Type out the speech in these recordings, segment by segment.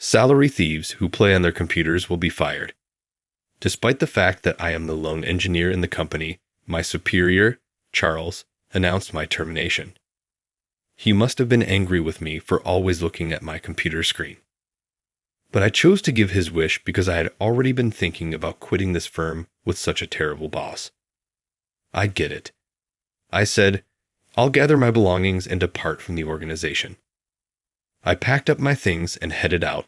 Salary thieves who play on their computers will be fired. Despite the fact that I am the lone engineer in the company, my superior, Charles, announced my termination. He must have been angry with me for always looking at my computer screen. But I chose to give his wish because I had already been thinking about quitting this firm with such a terrible boss. I get it. I said, I'll gather my belongings and depart from the organization. I packed up my things and headed out,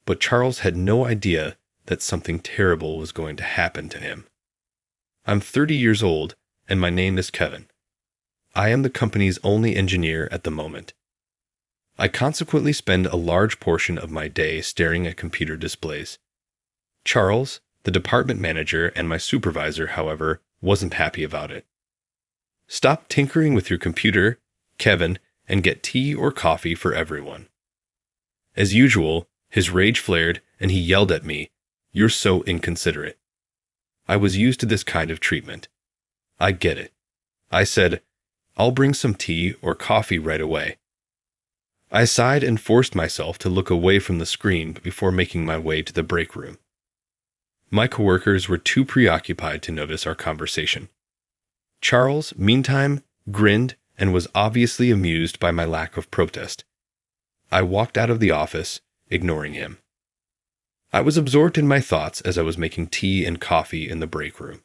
but Charles had no idea that something terrible was going to happen to him. I'm 30 years old, and my name is Kevin. I am the company's only engineer at the moment. I consequently spend a large portion of my day staring at computer displays. Charles, the department manager and my supervisor, however, wasn't happy about it. Stop tinkering with your computer, Kevin, and get tea or coffee for everyone. As usual, his rage flared and he yelled at me, "You're so inconsiderate." I was used to this kind of treatment. I get it. I said, I'll bring some tea or coffee right away. I sighed and forced myself to look away from the screen before making my way to the break room. My coworkers were too preoccupied to notice our conversation. Charles, meantime, grinned and was obviously amused by my lack of protest. I walked out of the office, ignoring him. I was absorbed in my thoughts as I was making tea and coffee in the break room.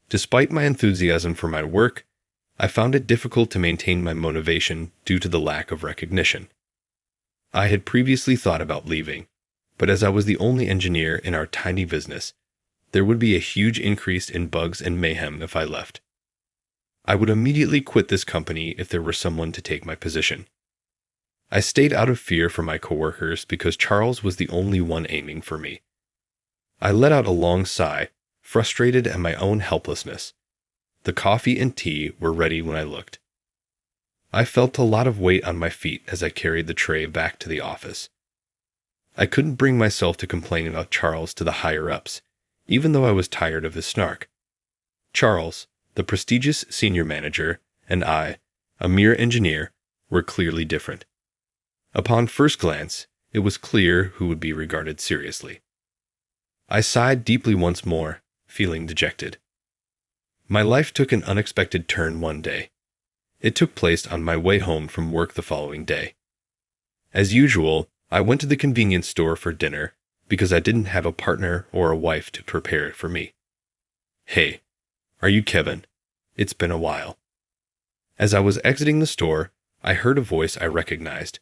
Despite my enthusiasm for my work, I found it difficult to maintain my motivation due to the lack of recognition. I had previously thought about leaving, but as I was the only engineer in our tiny business, there would be a huge increase in bugs and mayhem if I left. I would immediately quit this company if there were someone to take my position. I stayed out of fear for my coworkers because Charles was the only one aiming for me. I let out a long sigh, frustrated at my own helplessness. The coffee and tea were ready when I looked. I felt a lot of weight on my feet as I carried the tray back to the office. I couldn't bring myself to complain about Charles to the higher-ups, even though I was tired of his snark. Charles, the prestigious senior manager, and I, a mere engineer, were clearly different. Upon first glance, it was clear who would be regarded seriously. I sighed deeply once more, feeling dejected. My life took an unexpected turn one day. It took place on my way home from work the following day. As usual, I went to the convenience store for dinner because I didn't have a partner or a wife to prepare it for me. "Hey, are you Kevin? It's been a while." As I was exiting the store, I heard a voice I recognized.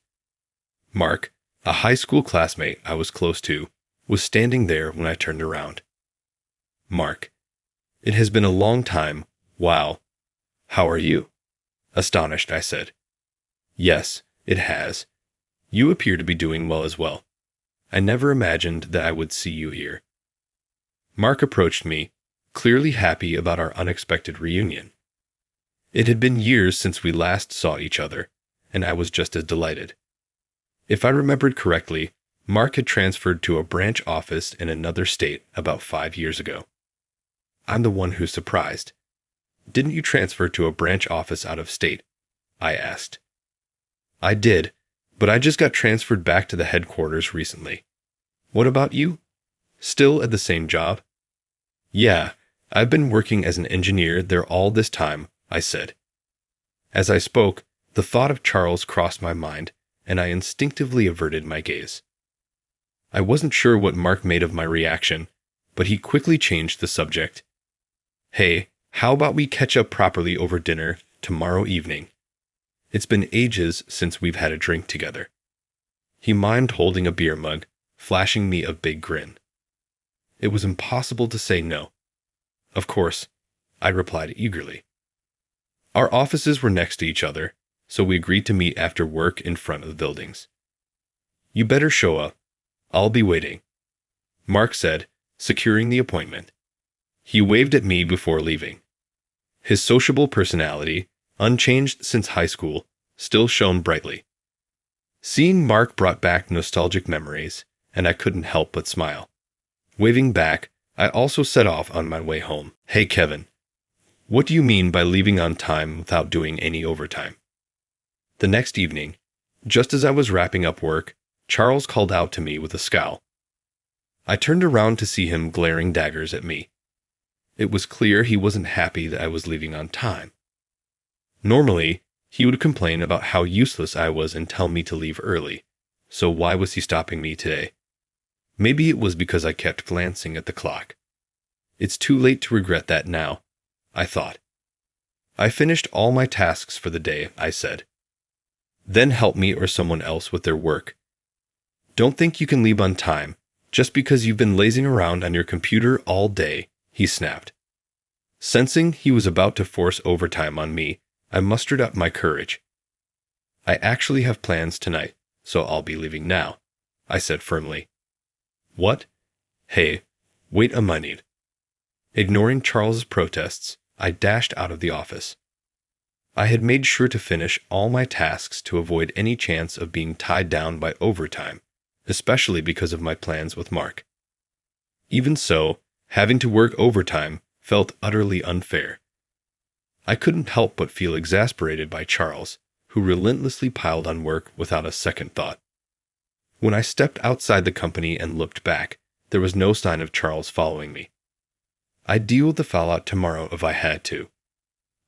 Mark, a high school classmate I was close to, was standing there when I turned around. "Mark, it has been a long time. Wow. How are you?" Astonished, I said. "Yes, it has. You appear to be doing well as well. I never imagined that I would see you here." Mark approached me, clearly happy about our unexpected reunion. It had been years since we last saw each other, and I was just as delighted. If I remembered correctly, Mark had transferred to a branch office in another state about 5 years ago. I'm the one who's surprised. "Didn't you transfer to a branch office out of state?" I asked. "I did, but I just got transferred back to the headquarters recently. What about you? Still at the same job?" "Yeah, I've been working as an engineer there all this time," I said. As I spoke, the thought of Charles crossed my mind, and I instinctively averted my gaze. I wasn't sure what Mark made of my reaction, but he quickly changed the subject. "Hey, how about we catch up properly over dinner tomorrow evening? It's been ages since we've had a drink together." He mimed holding a beer mug, flashing me a big grin. It was impossible to say no. "Of course," I replied eagerly. Our offices were next to each other, so we agreed to meet after work in front of the buildings. "You better show up. I'll be waiting," Mark said, securing the appointment. He waved at me before leaving. His sociable personality, unchanged since high school, still shone brightly. Seeing Mark brought back nostalgic memories, and I couldn't help but smile. Waving back, I also set off on my way home. "Hey Kevin, what do you mean by leaving on time without doing any overtime?" The next evening, just as I was wrapping up work, Charles called out to me with a scowl. I turned around to see him glaring daggers at me. It was clear he wasn't happy that I was leaving on time. Normally, he would complain about how useless I was and tell me to leave early, so why was he stopping me today? Maybe it was because I kept glancing at the clock. It's too late to regret that now, I thought. I finished all my tasks for the day, I said. Then help me or someone else with their work. Don't think you can leave on time just because you've been lazing around on your computer all day, he snapped. Sensing he was about to force overtime on me, I mustered up my courage. I actually have plans tonight, so I'll be leaving now, I said firmly. What? Hey, wait a minute. Ignoring Charles's protests, I dashed out of the office. I had made sure to finish all my tasks to avoid any chance of being tied down by overtime, especially because of my plans with Mark. Even so, having to work overtime felt utterly unfair. I couldn't help but feel exasperated by Charles, who relentlessly piled on work without a second thought. When I stepped outside the company and looked back, there was no sign of Charles following me. I'd deal with the fallout tomorrow if I had to.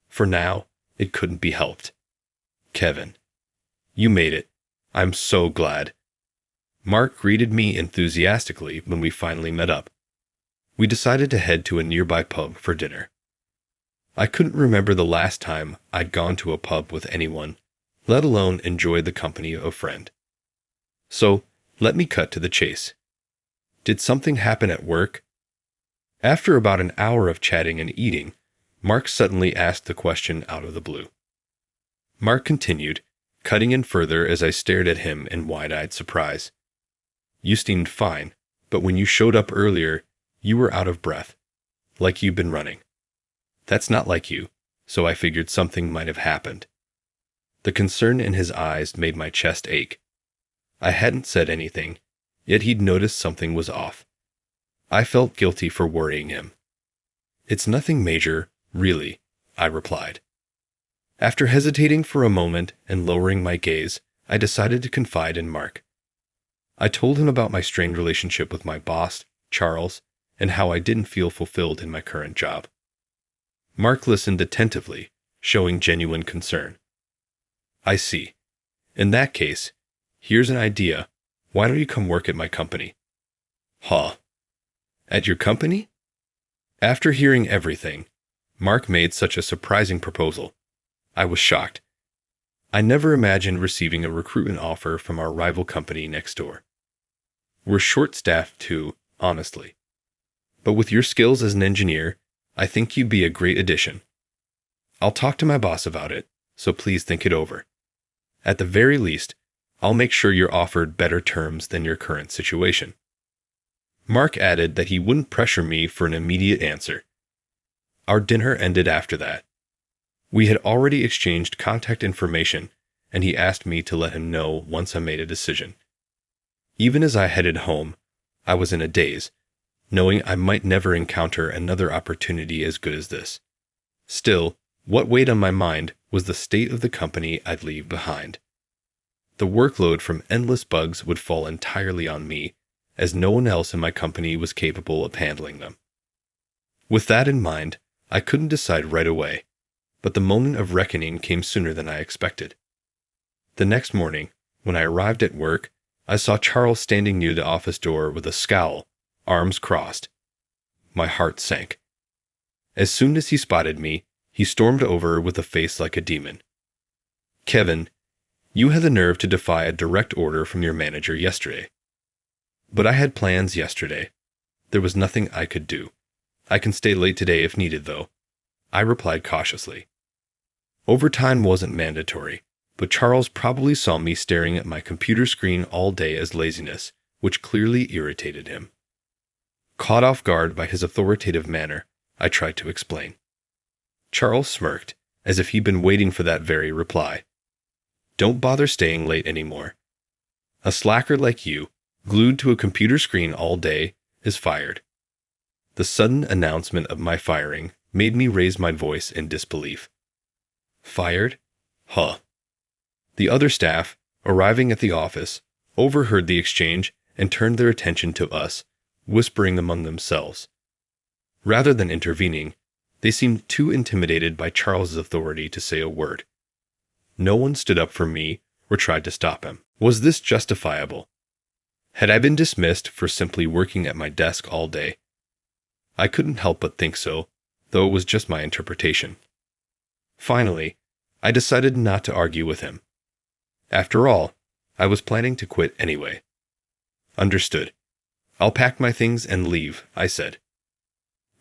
For now, it couldn't be helped. Kevin, you made it. I'm so glad. Mark greeted me enthusiastically when we finally met up. We decided to head to a nearby pub for dinner. I couldn't remember the last time I'd gone to a pub with anyone, let alone enjoyed the company of a friend. So, let me cut to the chase. Did something happen at work? After about an hour of chatting and eating, Mark suddenly asked the question out of the blue. Mark continued, cutting in further as I stared at him in wide-eyed surprise. You seemed fine, but when you showed up earlier, you were out of breath, like you'd been running. That's not like you, so I figured something might have happened. The concern in his eyes made my chest ache. I hadn't said anything, yet he'd noticed something was off. I felt guilty for worrying him. It's nothing major, really, I replied. After hesitating for a moment and lowering my gaze, I decided to confide in Mark. I told him about my strained relationship with my boss, Charles, and how I didn't feel fulfilled in my current job. Mark listened attentively, showing genuine concern. I see. In that case, here's an idea. Why don't you come work at my company? Huh. At your company? After hearing everything, Mark made such a surprising proposal. I was shocked. I never imagined receiving a recruitment offer from our rival company next door. We're short-staffed too, honestly. But with your skills as an engineer, I think you'd be a great addition. I'll talk to my boss about it, so please think it over. At the very least, I'll make sure you're offered better terms than your current situation. Mark added that he wouldn't pressure me for an immediate answer. Our dinner ended after that. We had already exchanged contact information, and he asked me to let him know once I made a decision. Even as I headed home, I was in a daze, knowing I might never encounter another opportunity as good as this. Still, what weighed on my mind was the state of the company I'd leave behind. The workload from endless bugs would fall entirely on me, as no one else in my company was capable of handling them. With that in mind, I couldn't decide right away, but the moment of reckoning came sooner than I expected. The next morning, when I arrived at work, I saw Charles standing near the office door with a scowl, arms crossed. My heart sank. As soon as he spotted me, he stormed over with a face like a demon. Kevin, you had the nerve to defy a direct order from your manager yesterday. But I had plans yesterday. There was nothing I could do. I can stay late today if needed, though, I replied cautiously. Overtime wasn't mandatory, but Charles probably saw me staring at my computer screen all day as laziness, which clearly irritated him. Caught off guard by his authoritative manner, I tried to explain. Charles smirked, as if he'd been waiting for that very reply. Don't bother staying late anymore. A slacker like you, glued to a computer screen all day, is fired. The sudden announcement of my firing made me raise my voice in disbelief. Fired? Huh. The other staff, arriving at the office, overheard the exchange and turned their attention to us, whispering among themselves. Rather than intervening, they seemed too intimidated by Charles's authority to say a word. No one stood up for me or tried to stop him. Was this justifiable? Had I been dismissed for simply working at my desk all day? I couldn't help but think so, though it was just my interpretation. Finally, I decided not to argue with him. After all, I was planning to quit anyway. Understood. I'll pack my things and leave, I said.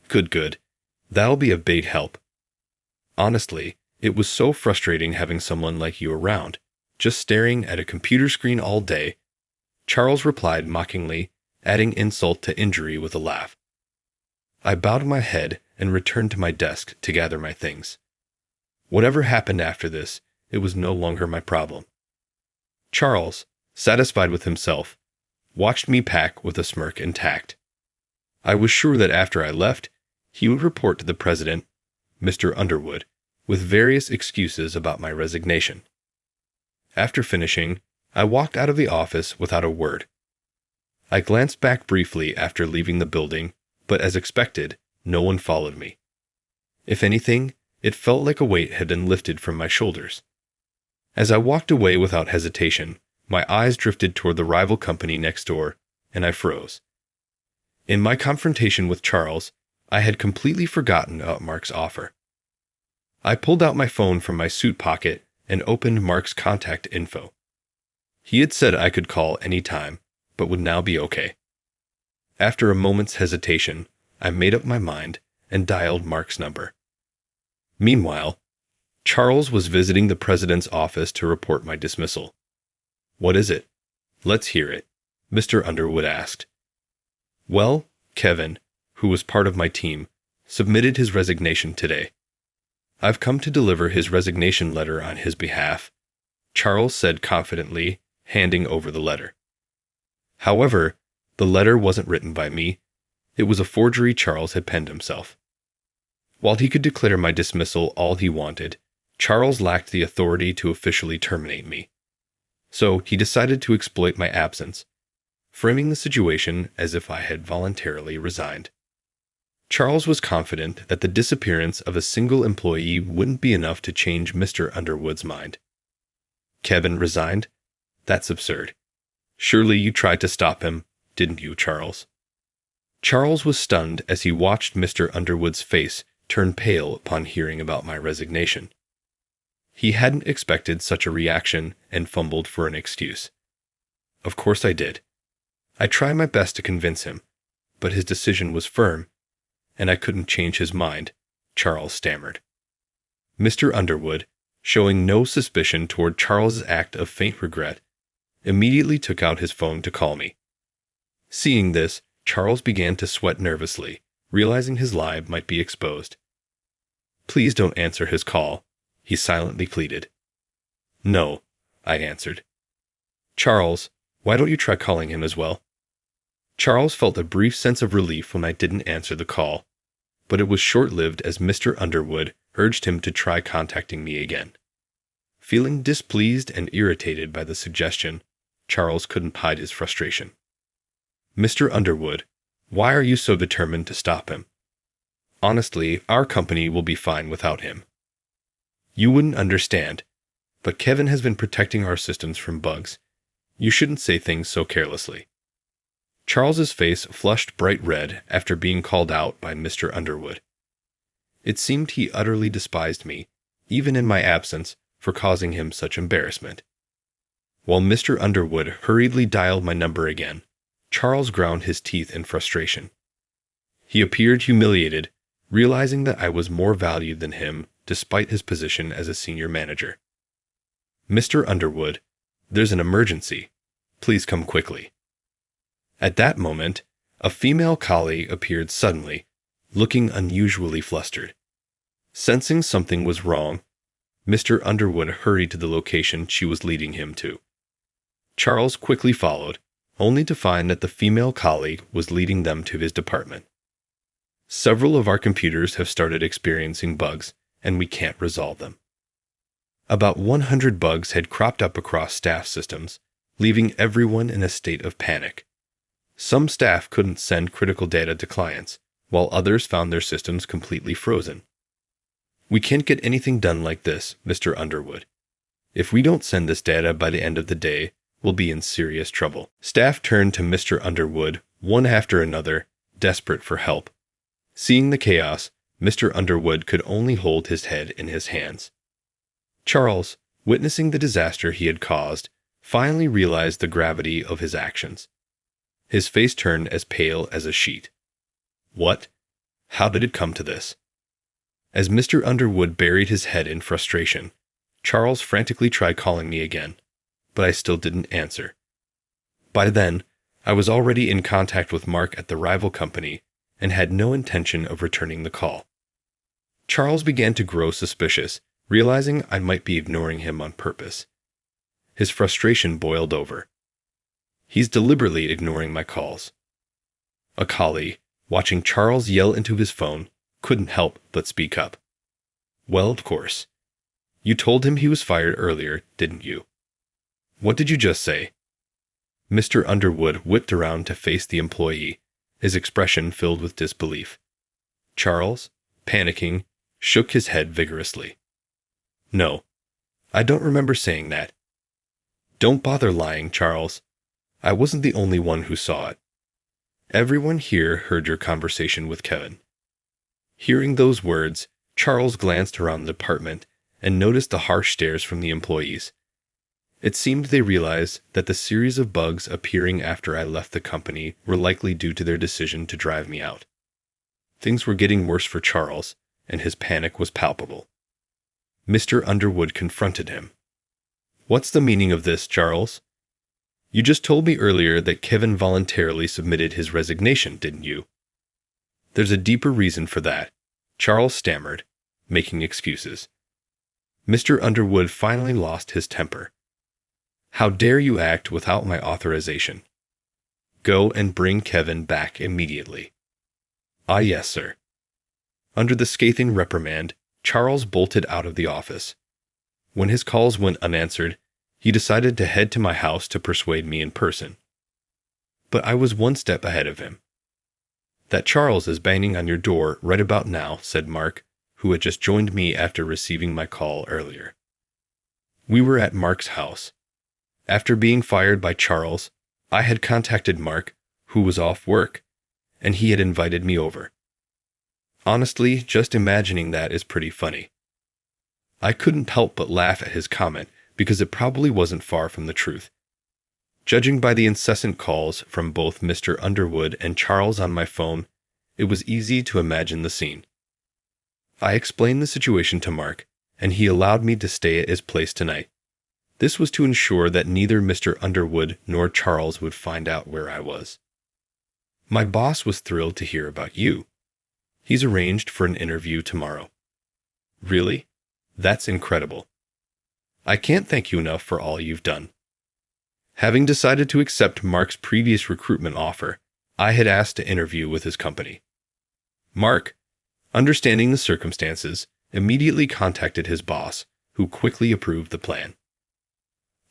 Good. That'll be a big help. Honestly, it was so frustrating having someone like you around, just staring at a computer screen all day. Charles replied mockingly, adding insult to injury with a laugh. I bowed my head and returned to my desk to gather my things. Whatever happened after this, it was no longer my problem. Charles, satisfied with himself, watched me pack with a smirk and tact. I was sure that after I left, he would report to the president, Mr. Underwood, with various excuses about my resignation. After finishing, I walked out of the office without a word. I glanced back briefly after leaving the building, but as expected, no one followed me. If anything, it felt like a weight had been lifted from my shoulders. As I walked away without hesitation, my eyes drifted toward the rival company next door, and I froze. In my confrontation with Charles, I had completely forgotten about Mark's offer. I pulled out my phone from my suit pocket and opened Mark's contact info. He had said I could call any time, but would now be okay. After a moment's hesitation, I made up my mind and dialed Mark's number. Meanwhile, Charles was visiting the president's office to report my dismissal. "What is it? Let's hear it," Mr. Underwood asked. Well, Kevin, who was part of my team, submitted his resignation today. I've come to deliver his resignation letter on his behalf, Charles said confidently, handing over the letter. However, the letter wasn't written by me. It was a forgery Charles had penned himself. While he could declare my dismissal all he wanted, Charles lacked the authority to officially terminate me. So he decided to exploit my absence, framing the situation as if I had voluntarily resigned. Charles was confident that the disappearance of a single employee wouldn't be enough to change Mr. Underwood's mind. Kevin resigned? That's absurd. Surely you tried to stop him, didn't you, Charles? Charles was stunned as he watched Mr. Underwood's face turn pale upon hearing about my resignation. He hadn't expected such a reaction and fumbled for an excuse. Of course I did. I tried my best to convince him, but his decision was firm, and I couldn't change his mind, Charles stammered. Mr. Underwood, showing no suspicion toward Charles's act of faint regret, immediately took out his phone to call me. Seeing this, Charles began to sweat nervously, realizing his lie might be exposed. "Please don't answer his call," he silently pleaded. "No," I answered. "Charles, why don't you try calling him as well?" Charles felt a brief sense of relief when I didn't answer the call, but it was short-lived as Mr. Underwood urged him to try contacting me again. Feeling displeased and irritated by the suggestion, Charles couldn't hide his frustration. "Mr. Underwood, why are you so determined to stop him? Honestly, our company will be fine without him. You wouldn't understand, but Kevin has been protecting our systems from bugs. You shouldn't say things so carelessly." Charles's face flushed bright red after being called out by Mr. Underwood. It seemed he utterly despised me, even in my absence, for causing him such embarrassment. While Mr. Underwood hurriedly dialed my number again, Charles ground his teeth in frustration. He appeared humiliated, realizing that I was more valued than him despite his position as a senior manager. "Mr. Underwood, there's an emergency. Please come quickly." At that moment, a female colleague appeared suddenly, looking unusually flustered. Sensing something was wrong, Mr. Underwood hurried to the location she was leading him to. Charles quickly followed, only to find that the female colleague was leading them to his department. "Several of our computers have started experiencing bugs, and we can't resolve them." About 100 bugs had cropped up across staff systems, leaving everyone in a state of panic. Some staff couldn't send critical data to clients, while others found their systems completely frozen. "We can't get anything done like this, Mr. Underwood. If we don't send this data by the end of the day, we'll be in serious trouble." Staff turned to Mr. Underwood, one after another, desperate for help. Seeing the chaos, Mr. Underwood could only hold his head in his hands. Charles, witnessing the disaster he had caused, finally realized the gravity of his actions. His face turned as pale as a sheet. What? How did it come to this? As Mr. Underwood buried his head in frustration, Charles frantically tried calling me again, but I still didn't answer. By then, I was already in contact with Mark at the rival company and had no intention of returning the call. Charles began to grow suspicious, realizing I might be ignoring him on purpose. His frustration boiled over. "He's deliberately ignoring my calls." A colleague, watching Charles yell into his phone, couldn't help but speak up. "Well, of course. You told him he was fired earlier, didn't you?" "What did you just say?" Mr. Underwood whipped around to face the employee, his expression filled with disbelief. Charles, panicking, shook his head vigorously. "No, I don't remember saying that." "Don't bother lying, Charles. I wasn't the only one who saw it. Everyone here heard your conversation with Kevin." Hearing those words, Charles glanced around the department and noticed the harsh stares from the employees. It seemed they realized that the series of bugs appearing after I left the company were likely due to their decision to drive me out. Things were getting worse for Charles, and his panic was palpable. Mr. Underwood confronted him. "What's the meaning of this, Charles? You just told me earlier that Kevin voluntarily submitted his resignation, didn't you?" "There's a deeper reason for that," Charles stammered, making excuses. Mr. Underwood finally lost his temper. "How dare you act without my authorization? Go and bring Kevin back immediately." "Ah, yes, sir." Under the scathing reprimand, Charles bolted out of the office. When his calls went unanswered, he decided to head to my house to persuade me in person. But I was one step ahead of him. "That Charles is banging on your door right about now," said Mark, who had just joined me after receiving my call earlier. We were at Mark's house. After being fired by Charles, I had contacted Mark, who was off work, and he had invited me over. Honestly, just imagining that is pretty funny. I couldn't help but laugh at his comment because it probably wasn't far from the truth. Judging by the incessant calls from both Mr. Underwood and Charles on my phone, it was easy to imagine the scene. I explained the situation to Mark, and he allowed me to stay at his place tonight. This was to ensure that neither Mr. Underwood nor Charles would find out where I was. "My boss was thrilled to hear about you. He's arranged for an interview tomorrow." "Really? That's incredible. I can't thank you enough for all you've done." Having decided to accept Mark's previous recruitment offer, I had asked to interview with his company. Mark, understanding the circumstances, immediately contacted his boss, who quickly approved the plan.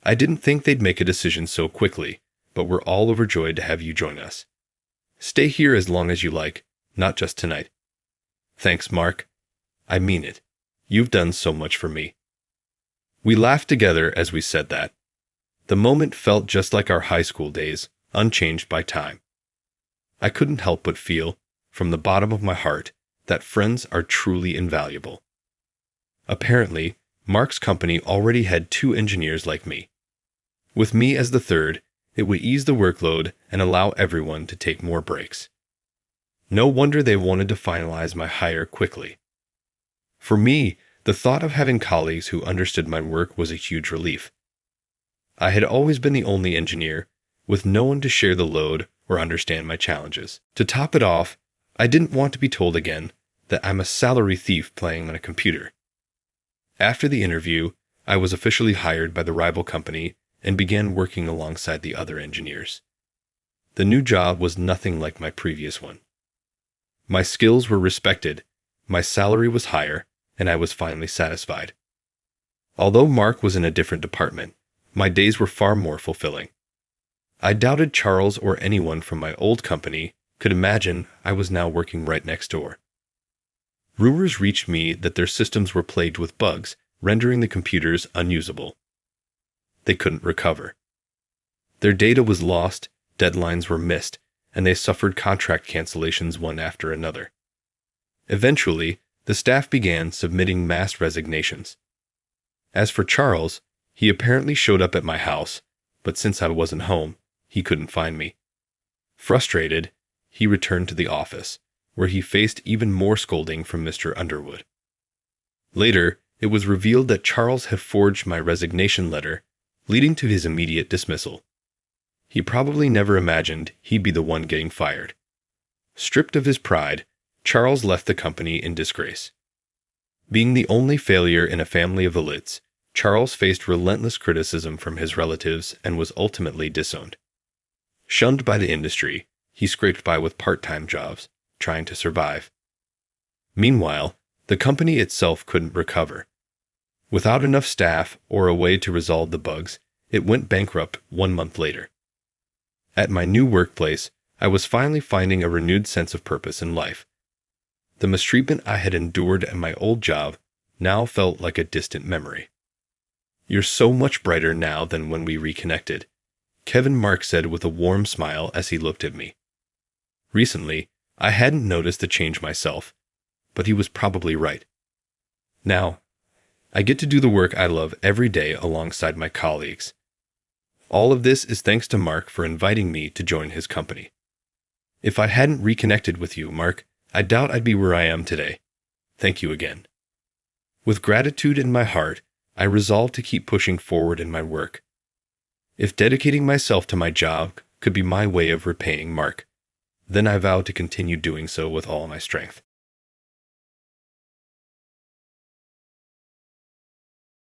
"I didn't think they'd make a decision so quickly, but we're all overjoyed to have you join us. Stay here as long as you like, not just tonight." "Thanks, Mark. I mean it. You've done so much for me." We laughed together as we said that. The moment felt just like our high school days, unchanged by time. I couldn't help but feel, from the bottom of my heart, that friends are truly invaluable. Apparently, Mark's company already had 2 engineers like me. With me as the third, it would ease the workload and allow everyone to take more breaks. No wonder they wanted to finalize my hire quickly. For me, the thought of having colleagues who understood my work was a huge relief. I had always been the only engineer, with no one to share the load or understand my challenges. To top it off, I didn't want to be told again that I'm a salary thief playing on a computer. After the interview, I was officially hired by the rival company and began working alongside the other engineers. The new job was nothing like my previous one. My skills were respected, my salary was higher, and I was finally satisfied. Although Mark was in a different department, My days were far more fulfilling. I doubted Charles or anyone from my old company could imagine I was now working right next door. Rumors reached me that their systems were plagued with bugs, rendering the computers unusable. They couldn't recover. Their data was lost, deadlines were missed, and they suffered contract cancellations one after another. Eventually, the staff began submitting mass resignations. As for Charles, he apparently showed up at my house, but since I wasn't home, he couldn't find me. Frustrated, he returned to the office, where he faced even more scolding from Mr. Underwood. Later, it was revealed that Charles had forged my resignation letter, leading to his immediate dismissal. He probably never imagined he'd be the one getting fired. Stripped of his pride, Charles left the company in disgrace. Being the only failure in a family of elites, Charles faced relentless criticism from his relatives and was ultimately disowned. Shunned by the industry, he scraped by with part-time jobs, trying to survive. Meanwhile, the company itself couldn't recover. Without enough staff or a way to resolve the bugs, it went bankrupt 1 month later. At my new workplace, I was finally finding a renewed sense of purpose in life. The mistreatment I had endured at my old job now felt like a distant memory. "You're so much brighter now than when we reconnected," Kevin Mark said with a warm smile as he looked at me. Recently, I hadn't noticed the change myself, but he was probably right. Now, I get to do the work I love every day alongside my colleagues. All of this is thanks to Mark for inviting me to join his company. If I hadn't reconnected with you, Mark, I doubt I'd be where I am today. Thank you again. With gratitude in my heart, I resolved to keep pushing forward in my work. If dedicating myself to my job could be my way of repaying Mark, then I vowed to continue doing so with all my strength.